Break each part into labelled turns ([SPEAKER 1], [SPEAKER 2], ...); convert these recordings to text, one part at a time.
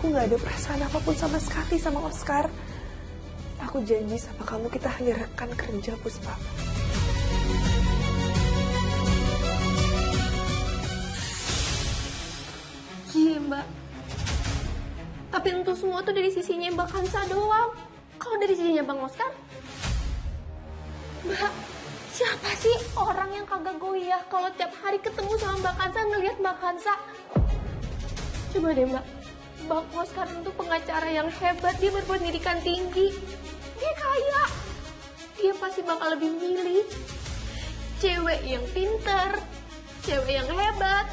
[SPEAKER 1] Aku gak ada perasaan apapun sama sekali sama Oscar. Aku janji sama kamu kita hanya rekan kerja, Puspa.
[SPEAKER 2] Iya, Mbak. Tapi untuk semua tuh dari sisinya Mbak Kansa doang. Kalau dari sisinya Bang Oscar, Mbak, siapa sih orang yang kagak goyah kalau tiap hari ketemu sama Mbak Kansa, ngelihat Mbak Kansa? Coba deh, Mbak. Bang Oscar itu pengacara yang hebat, dia berpendidikan tinggi. Dia kaya. Dia pasti bakal lebih milih cewek yang pintar, cewek yang hebat,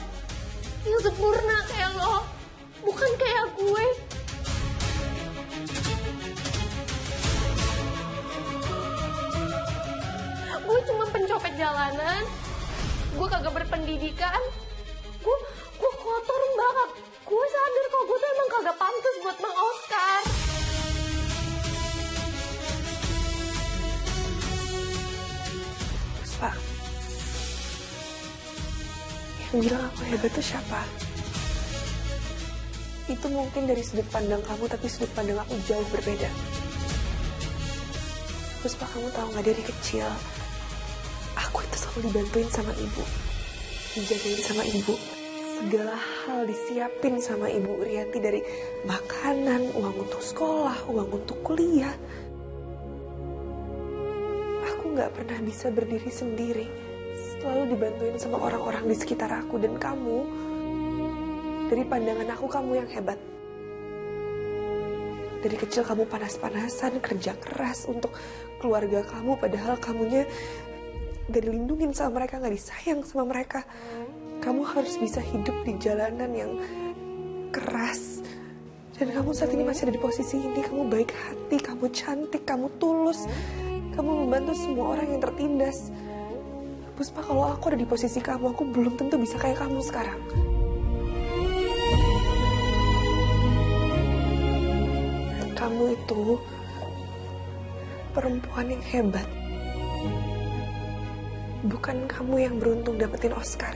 [SPEAKER 2] yang sempurna kayak lo, bukan kayak gue. Gue cuma pencopet jalanan, gue kagak berpendidikan, gue kotor banget. Gue sadar kalau gue tuh emang kagak pantas buat Bang Oscar.
[SPEAKER 1] Puspa, yang bilang aku hebat tuh siapa? Itu mungkin dari sudut pandang kamu, tapi sudut pandang aku jauh berbeda. Puspa, kamu tahu gak, dari kecil aku itu selalu dibantuin sama ibu, dijagain sama ibu. Segala hal disiapin sama Ibu Rianti, dari makanan, uang untuk sekolah, uang untuk kuliah. Aku gak pernah bisa berdiri sendiri. Selalu dibantuin sama orang-orang di sekitar aku. Dan kamu, dari pandangan aku, kamu yang hebat. Dari kecil kamu panas-panasan, kerja keras untuk keluarga kamu. Padahal kamunya gak dilindungin sama mereka, gak disayang sama mereka. Kamu harus bisa hidup di jalanan yang keras. Dan kamu saat ini masih ada di posisi ini. Kamu baik hati, kamu cantik, kamu tulus. Kamu membantu semua orang yang tertindas. Puspa, kalau aku ada di posisi kamu, aku belum tentu bisa kayak kamu sekarang. Kamu itu perempuan yang hebat. Bukan kamu yang beruntung dapetin Oscar,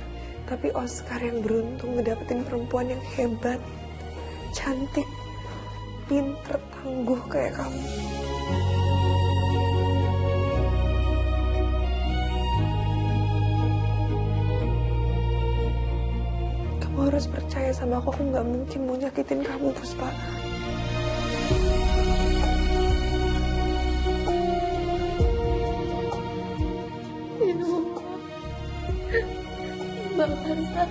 [SPEAKER 1] tapi Oscar yang beruntung ngedapetin perempuan yang hebat, cantik, pinter, tangguh kayak kamu. Kamu harus percaya sama aku gak mungkin mau nyakitin kamu, Puspa.
[SPEAKER 2] Bang Kansa.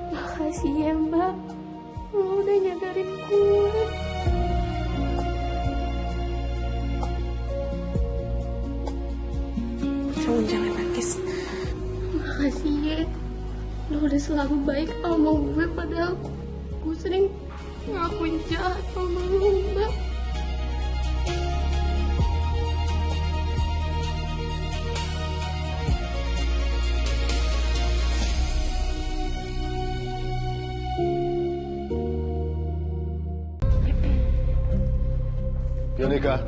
[SPEAKER 2] Makasih ya, Mbak. Lo udah nyadarin gue.
[SPEAKER 1] Jangan nangis.
[SPEAKER 2] Makasih ya. Lo udah selalu baik sama gue, padahal gue sering ngakuin jahat sama lo, Mbak.
[SPEAKER 3] Yonika,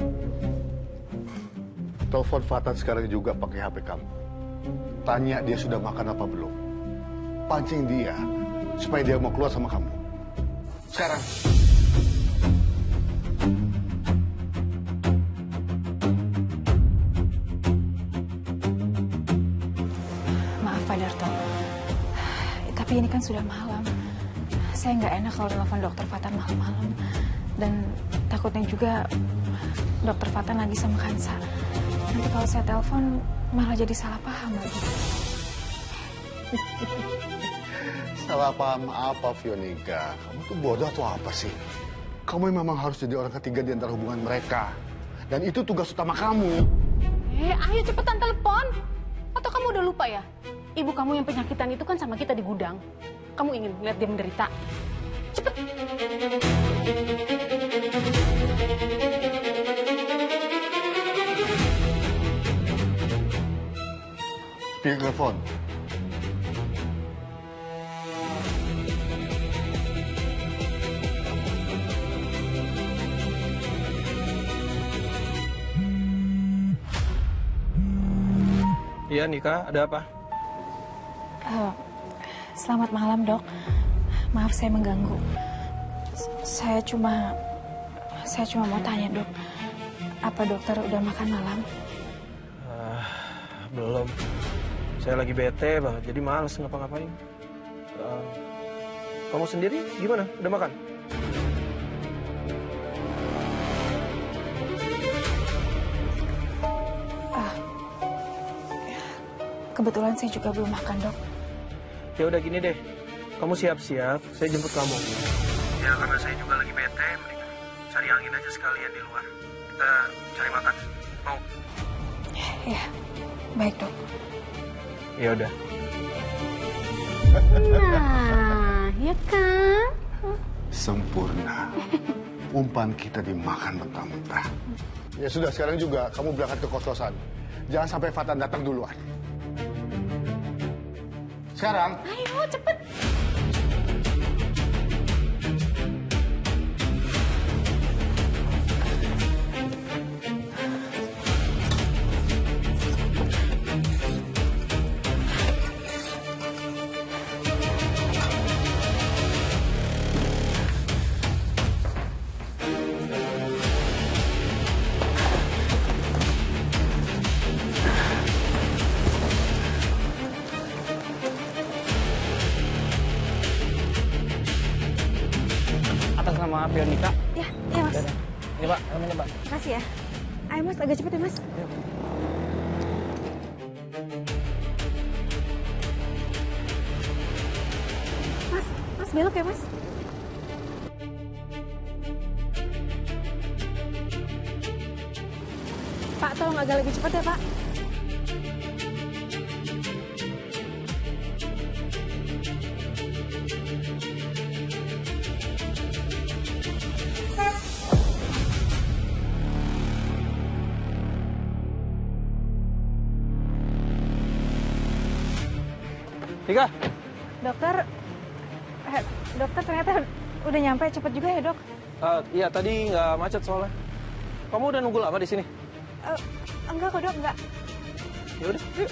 [SPEAKER 3] telepon Fatan sekarang juga pakai HP kamu. Tanya dia sudah makan apa belum. Pancing dia supaya dia mau keluar sama kamu. Sekarang.
[SPEAKER 4] Maaf Pak Darto, tapi ini kan sudah malam. Saya nggak enak kalau telepon dokter Fatan malam-malam. Dan takutnya juga dokter Fatan lagi sama Kansa. Nanti kalau saya telepon malah jadi salah paham lagi.
[SPEAKER 3] Salah paham apa, Fionika? Kamu tuh bodoh atau apa sih? Kamu memang harus jadi orang ketiga di antara hubungan mereka. Dan itu tugas utama kamu.
[SPEAKER 4] Ayo cepetan telepon. Atau kamu udah lupa ya? Ibu kamu yang penyakitan itu kan sama kita di gudang. Kamu ingin lihat dia menderita. Cepet.
[SPEAKER 3] Pilih telepon.
[SPEAKER 5] Iya, Nika, ada apa?
[SPEAKER 4] Selamat malam, Dok. Maaf saya mengganggu. Saya cuma mau tanya, Dok. Apa dokter udah makan malam?
[SPEAKER 5] Belum. Saya lagi bete banget, jadi males ngapa-ngapain. Kamu sendiri gimana? Udah makan?
[SPEAKER 4] Kebetulan saya juga belum makan, Dok.
[SPEAKER 5] Ya udah gini deh, kamu siap-siap, saya jemput kamu. Ya karena saya juga lagi bete, mendingan cari angin aja sekalian di luar. Kita cari makan. Mau?
[SPEAKER 4] Ya, baik, Dok.
[SPEAKER 5] Ya udah.
[SPEAKER 2] Nah, ya kan?
[SPEAKER 3] Sempurna. Umpan kita dimakan mentah-mentah. Ya sudah, sekarang juga kamu berangkat ke kos-kosan. Jangan sampai Fatan datang duluan. Sekarang.
[SPEAKER 2] Ayo, cepet.
[SPEAKER 6] Atas nama Veronica.
[SPEAKER 4] Ya, Mas.
[SPEAKER 6] Ini Pak, namanya Pak.
[SPEAKER 4] Makasih ya. Ayo, Mas, agak cepet ya, Mas. Mas belok ya, Mas. Pak, tolong agak lebih cepat ya, Pak.
[SPEAKER 5] Nika,
[SPEAKER 4] Dokter ternyata udah nyampe cepet juga ya, Dok.
[SPEAKER 5] iya tadi nggak macet soalnya. Kamu udah nunggu lama di sini?
[SPEAKER 4] Enggak kok, Dok, enggak.
[SPEAKER 5] Ya udah, yuk.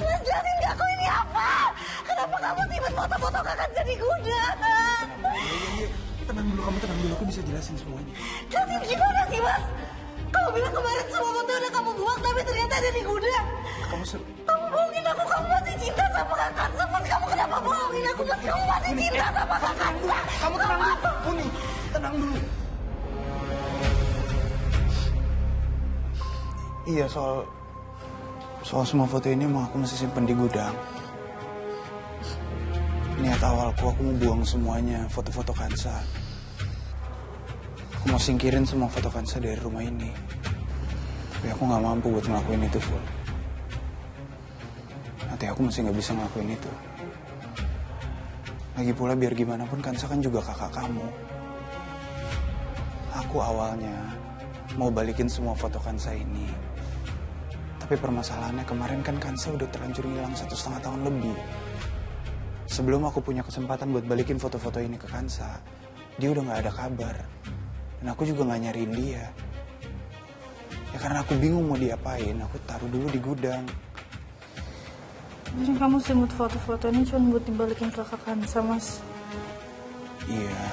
[SPEAKER 1] Mas, jelasin ke aku ini apa? Kenapa kamu simpan foto-foto kakak jadi gudang?
[SPEAKER 7] Tenang dulu, kamu tenang dulu. Aku bisa jelasin semuanya.
[SPEAKER 1] Jelasin gimana sih, Mas? Kamu bilang kemarin semua foto udah kamu buang, tapi ternyata ada di gudang. Kamu bohongin aku, kamu masih cinta sama kakak. Mas, kamu kenapa bohongin aku? Mas, kamu masih cinta sama kakak.
[SPEAKER 7] Kamu tenang dulu. Uni, tenang dulu. Iya, soal semua foto ini emang aku masih simpen di gudang. Niat awalku aku mau buang semuanya, foto-foto Kansa. Aku mau singkirin semua foto Kansa dari rumah ini. Tapi aku nggak mampu buat ngelakuin itu, Ful. Nanti aku masih nggak bisa ngelakuin itu. Lagi pula biar gimana pun Kansa kan juga kakak kamu. Aku awalnya mau balikin semua foto Kansa ini. Tapi permasalahannya kemarin kan Kansa udah terlanjur hilang 1,5 tahun lebih. Sebelum aku punya kesempatan buat balikin foto-foto ini ke Kansa, dia udah gak ada kabar. Dan aku juga gak nyariin dia. Ya karena aku bingung mau diapain, aku taruh dulu di gudang.
[SPEAKER 8] Jadi kamu simut foto-foto ini cuma buat dibalikin ke kakak Kansa, Mas?
[SPEAKER 7] Iya.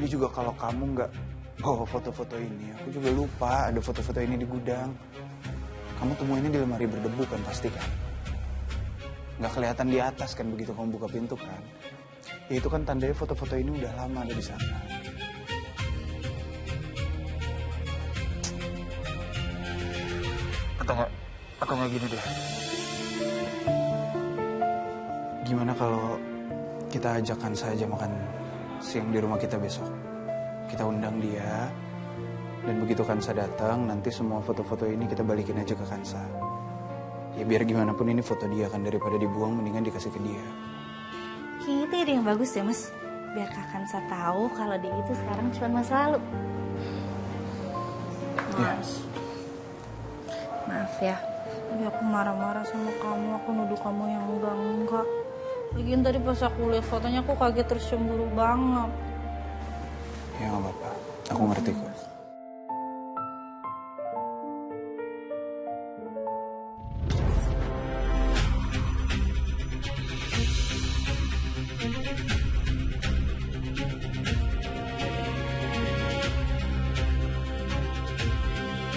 [SPEAKER 7] Ini juga kalau kamu gak bawa foto-foto ini, aku juga lupa ada foto-foto ini di gudang. Kamu temuinnya di lemari berdebu kan pasti kan? Nggak kelihatan di atas kan begitu kamu buka pintu kan? Ya itu kan tandanya foto-foto ini udah lama ada di sana. Atau nggak gini deh. Gimana kalau kita ajakkan saja makan siang di rumah kita besok? Kita undang dia. Dan begitu Kansa datang, nanti semua foto-foto ini kita balikin aja ke Kansa. Ya biar gimana pun ini foto dia kan, daripada dibuang mendingan dikasih ke dia.
[SPEAKER 8] Kayaknya itu ide yang bagus ya mas. Biar Kak Kansa tahu kalau dia itu sekarang cuma masa lalu. Mas, maaf ya. Tadi aku marah-marah sama kamu, aku nuduh kamu yang enggak. Lagian tadi pas aku lihat fotonya aku kaget terus cemburu banget.
[SPEAKER 7] Ya nggak apa-apa, aku ngerti kok.